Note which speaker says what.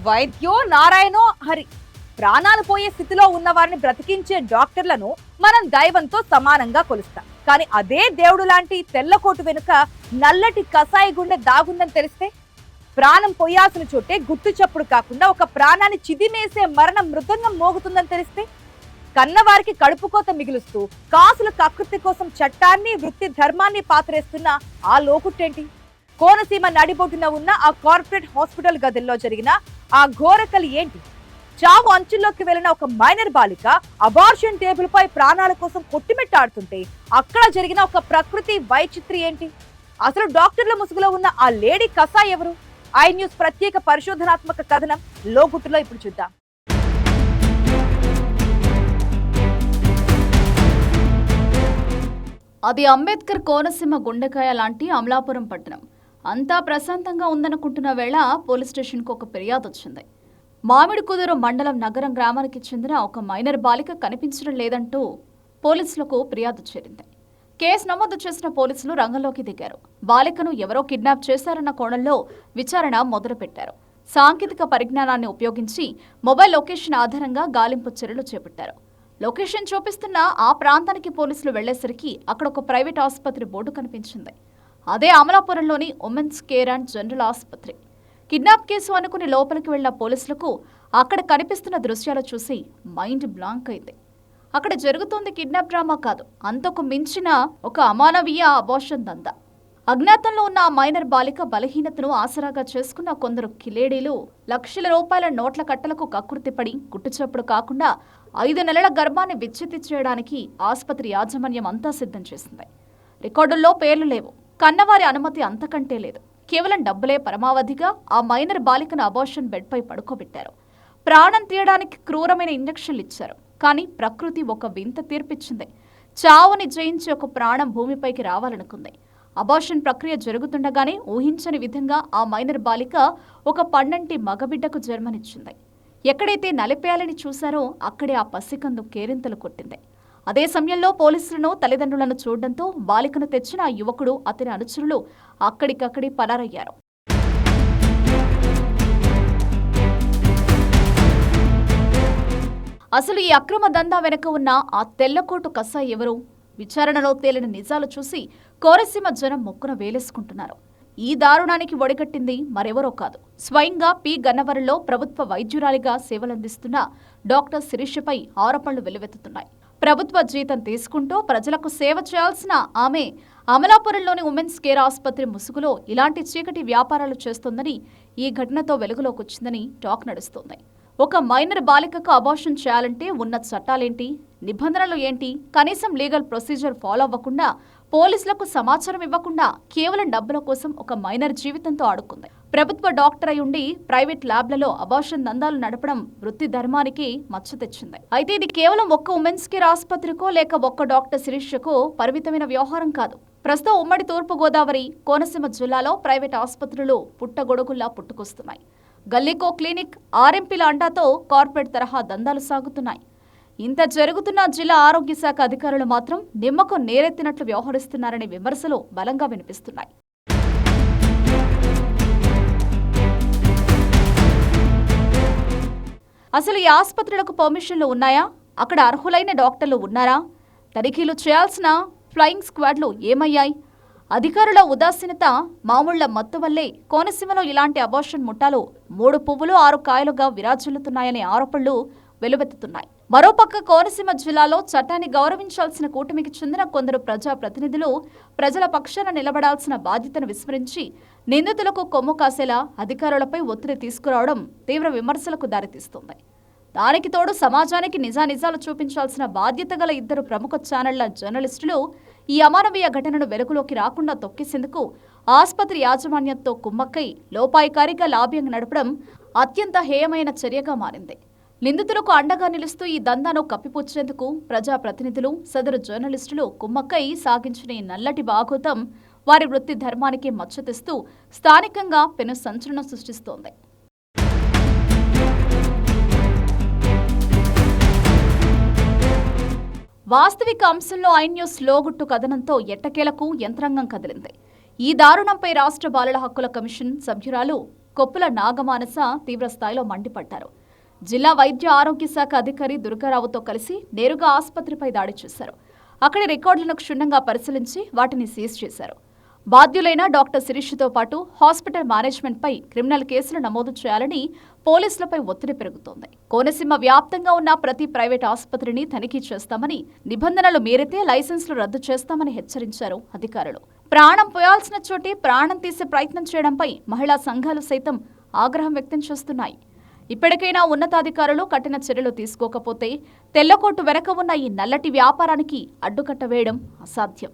Speaker 1: వైద్యో నారాయణో హరి. ప్రాణాలు పోయే స్థితిలో ఉన్న వారిని బ్రతికించే డాక్టర్లను మనం దైవంతో సమానంగా కొలుస్తాం. కానీ అదే దేవుడు లాంటి తెల్లకోటు వెనుక నల్లటి కసాయి గుండె దాగుందని తెలిస్తే, ప్రాణం పోయాల్సిన చోటే గుట్టు చప్పుడు కాకుండా ఒక ప్రాణాన్ని చిదిమేసే మరణ మృదంగం మోగుతుందని తెలిస్తే, కన్నవారికి కడుపుకోత మిగులుస్తూ కాసుల కకృతి కోసం చట్టాన్ని వృత్తి ధర్మాన్ని పాతరేస్తున్న ఆ లోకుట్టేంటి? కోనసీమ నడిబొడ్డున ఉన్న ఆ కార్పొరేట్ హాస్పిటల్ గదుల్లో జరిగిన ఆ ఘోరకలి ఏంటి? చావు అంచుల్లోకి వెళ్లిన ఒక మైనర్ బాలిక అబార్షన్ టేబుల్ పై ప్రాణాల కోసం కొట్టిమెట్టాడుతుంటే అక్కడ జరిగిన ఒక ప్రకృతి వైచిత్రి ఏంటి? అసలు డాక్టర్ల ముసుగులో ఉన్న ఆ లేడీ కసాయి ఎవరు? ఐ న్యూస్ ప్రత్యేక పరిశోధనాత్మక కథనం లోగుట్టులో ఇప్పుడు చూద్దాం.
Speaker 2: అది అంబేద్కర్ కోనసీమ గుండెకాయ లాంటి అమలాపురం పట్టణం. అంతా ప్రశాంతంగా ఉందనుకుంటున్న వేళ పోలీస్ స్టేషన్కు ఒక ఫిర్యాదు వచ్చింది. మామిడికుదురు మండలం నగరం గ్రామానికి చెందిన ఒక మైనర్ బాలిక కనిపించడం లేదంటూ పోలీసులకు ఫిర్యాదు చేరింది. కేసు నమోదు చేసిన పోలీసులు రంగంలోకి దిగారు. బాలికను ఎవరో కిడ్నాప్ చేశారన్న కోణంలో విచారణ మొదలుపెట్టారు. సాంకేతిక పరిజ్ఞానాన్ని ఉపయోగించి మొబైల్ లొకేషన్ ఆధారంగా గాలింపు చర్యలు చేపట్టారు. లొకేషన్ చూపిస్తున్న ఆ ప్రాంతానికి పోలీసులు వెళ్లేసరికి అక్కడ ఒక ప్రైవేట్ ఆసుపత్రి బోర్డు కనిపించింది. అదే అమలాపురంలోని ఉమెన్స్ కేర్ అండ్ జనరల్ ఆసుపత్రి. కిడ్నాప్ కేసు అనుకుని లోపలికి వెళ్లిన పోలీసులకు అక్కడ కనిపిస్తున్న దృశ్యాలు చూసి మైండ్ బ్లాంక్ అయింది. అక్కడ జరుగుతోంది కిడ్నాప్ డ్రామా కాదు, అంతకు మించిన ఒక అమానవీయ అబార్షన్ దందా. అజ్ఞాతంలో ఉన్న ఆ మైనర్ బాలిక బలహీనతను ఆసరాగా చేసుకున్న కొందరు కిలేడీలు లక్షల రూపాయల నోట్ల కట్టలకు కక్కుర్తిపడి గుట్టుచప్పుడు కాకుండా 5 నెలల గర్భాన్ని విచ్ఛిత్తి చేయడానికి ఆసుపత్రి యాజమాన్యం అంతా సిద్ధం చేసింది. రికార్డుల్లో పేర్లు లేవు, కన్నవారి అనుమతి అంతకంటే లేదు. కేవలం డబ్బులే పరమావధిగా ఆ మైనర్ బాలికను అబార్షన్ బెడ్పై పడుకోబెట్టారు. ప్రాణం తీయడానికి క్రూరమైన ఇంజెక్షన్లు ఇచ్చారు. కానీ ప్రకృతి ఒక వింత తీర్పిచ్చింది. చావుని జయించి ఒక ప్రాణం భూమిపైకి రావాలనుకుంది. అబార్షన్ ప్రక్రియ జరుగుతుండగానే ఊహించని విధంగా ఆ మైనర్ బాలిక ఒక పండంటి మగబిడ్డకు జన్మనిచ్చింది. ఎక్కడైతే నలిపేయాలని చూశారో అక్కడే ఆ పసికందు కేరింతలు కొట్టింది. అదే సమయంలో పోలీసులను తల్లిదండ్రులను చూడడంతో బాలికను తెచ్చిన ఆ యువకుడు, అతని అనుచరులు అక్కడికక్కడి పరారయ్యారు. అసలు ఈ అక్రమ దందా వెనుక ఉన్న ఆ తెల్లకోటు కసాయి ఎవరు? విచారణలో తేలిన నిజాలు చూసి కోనసీమ జనం మొక్కున వేలేసుకుంటున్నారు. ఈ దారుణానికి ఒడిగట్టింది మరెవరో కాదు, స్వయంగా పి గన్నవరంలో ప్రభుత్వ వైద్యురాలిగా సేవలందిస్తున్న డాక్టర్ శిరీషపై ఆరోపణలు వెల్లువెత్తుతున్నాయి. ప్రభుత్వ జీతం తీసుకుంటూ ప్రజలకు సేవ చేయాల్సిన ఆమె అమలాపురంలోని ఉమెన్స్ కేర్ ఆసుపత్రి ముసుగులో ఇలాంటి చీకటి వ్యాపారాలు చేస్తోందని, ఈ ఘటనతో వెలుగులోకి వచ్చిందని టాక్ నడుస్తోంది. ఒక మైనర్ బాలికకు అబార్షన్ చేయాలంటే ఉన్న చట్టాలేంటి, నిబంధనలు ఏంటి, కనీసం లీగల్ ప్రొసీజర్ ఫాలో అవ్వకుండా, పోలీసులకు సమాచారం ఇవ్వకుండా కేవలం డబ్బుల కోసం ఒక మైనర్ జీవితంతో ఆడుకుంది. ప్రభుత్వ డాక్టర్ అయి ఉండి ప్రైవేట్ ల్యాబ్లలో అబార్షన్ దందాలు నడపడం వృత్తి ధర్మానికి మచ్చ తెచ్చింది. అయితే ఇది కేవలం ఒక్క ఉమెన్స్ కేర్ ఆసుపత్రికో లేక ఒక్క డాక్టర్ శిరీషకు పరిమితమైన వ్యవహారం కాదు. ప్రస్తుతం ఉమ్మడి తూర్పు గోదావరి, కోనసీమ జిల్లాలో ప్రైవేట్ ఆసుపత్రులు పుట్టగొడుగుల్లా పుట్టుకొస్తున్నాయి. గల్లీకో క్లినిక్, ఆర్ఎంపీల అండాతో కార్పొరేట్ తరహా దందాలు సాగుతున్నాయి. ఇంత జరుగుతున్న జిల్లా ఆరోగ్య శాఖ అధికారులు మాత్రం నిమ్మకు నేరెత్తినట్లు వ్యవహరిస్తున్నారనే విమర్శలు బలంగా వినిపిస్తున్నాయి. అసలు ఈ ఆసుపత్రులకు పర్మిషన్లు ఉన్నాయా? అక్కడ అర్హులైన డాక్టర్లు ఉన్నారా? తనిఖీలు చేయాల్సిన ఫ్లయింగ్ స్క్వాడ్లు ఏమయ్యాయి? అధికారుల ఉదాసీనత, మామూళ్ల మత్తు వల్లే కోనసీమలో ఇలాంటి అబార్షన్ ముఠాలు 3 పువ్వులు 6 కాయలుగా విరాజిల్లుతున్నాయనే ఆరోపణలు వెలువెత్తుతున్నాయి. మరోపక్క కోనసీమ జిల్లాలో చట్టాన్ని గౌరవించాల్సిన కూటమికి చెందిన కొందరు ప్రజా ప్రతినిధులు ప్రజల పక్షాన నిలబడాల్సిన బాధ్యతను విస్మరించి నిందితులకు కొమ్ము కాసేలా అధికారులపై ఒత్తిడి తీసుకురావడం తీవ్ర విమర్శలకు దారితీస్తుంది. దానికి తోడు సమాజానికి నిజానిజాలు చూపించాల్సిన బాధ్యత గల 2 ప్రముఖ ఛానళ్ల జర్నలిస్టులు ఈ అమానవీయ ఘటనను వెలుగులోకి రాకుండా తొక్కేసేందుకు ఆసుపత్రి యాజమాన్యంతో కుమ్మక్కై లోపాయికారిగా లాబింగ్ నడపడం అత్యంత హేయమైన చర్యగా మారింది. నిందితులకు అండగా నిలుస్తూ ఈ దందాను కప్పిపుచ్చేందుకు ప్రజా ప్రతినిధులు, సదరు జర్నలిస్టులు కుమ్మక్కై సాగించిన ఈ నల్లటి బాగోతం వారి వృత్తి ధర్మానికి మచ్చ తెస్తూ స్థానికంగా పెను సంచలనం సృష్టిస్తోంది. వాస్తవిక అంశంలో ఐ న్యూస్ లోగుట్టు కథనంతో ఎట్టకేలకు యంత్రాంగం కదిలింది. ఈ దారుణంపై రాష్ట్ర బాలల హక్కుల కమిషన్ సభ్యురాలు కొప్పుల నాగమానస తీవ్రస్థాయిలో మండిపడ్డారు. జిల్లా వైద్య ఆరోగ్య శాఖ అధికారి దుర్గారావుతో కలిసి నేరుగా ఆసుపత్రిపై దాడి చేశారు. అక్కడి రికార్డులను క్షుణ్ణంగా పరిశీలించి వాటిని సీజ్ చేశారు. బాధ్యులైన డాక్టర్ శిరీష్తో పాటు హాస్పిటల్ మేనేజ్మెంట్పై క్రిమినల్ కేసులు నమోదు చేయాలని పోలీసులపై ఒత్తిడి పెరుగుతోంది. కోనసీమ వ్యాప్తంగా ఉన్న ప్రతి ప్రైవేట్ ఆసుపత్రిని తనిఖీ చేస్తామని, నిబంధనలు మీరితే లైసెన్సులు రద్దు చేస్తామని హెచ్చరించారు అధికారులు. ప్రాణం పోయాల్సిన చోటే ప్రాణం తీసే ప్రయత్నం చేయడంపై మహిళా సంఘాలు సైతం ఆగ్రహం వ్యక్తం చేస్తున్నాయి. ఇప్పటికైనా ఉన్నతాధికారులు కఠిన చర్యలు తీసుకోకపోతే తెల్లకోటు వెనక ఉన్న ఈ నల్లటి వ్యాపారానికి అడ్డుకట్ట వేయడం అసాధ్యం.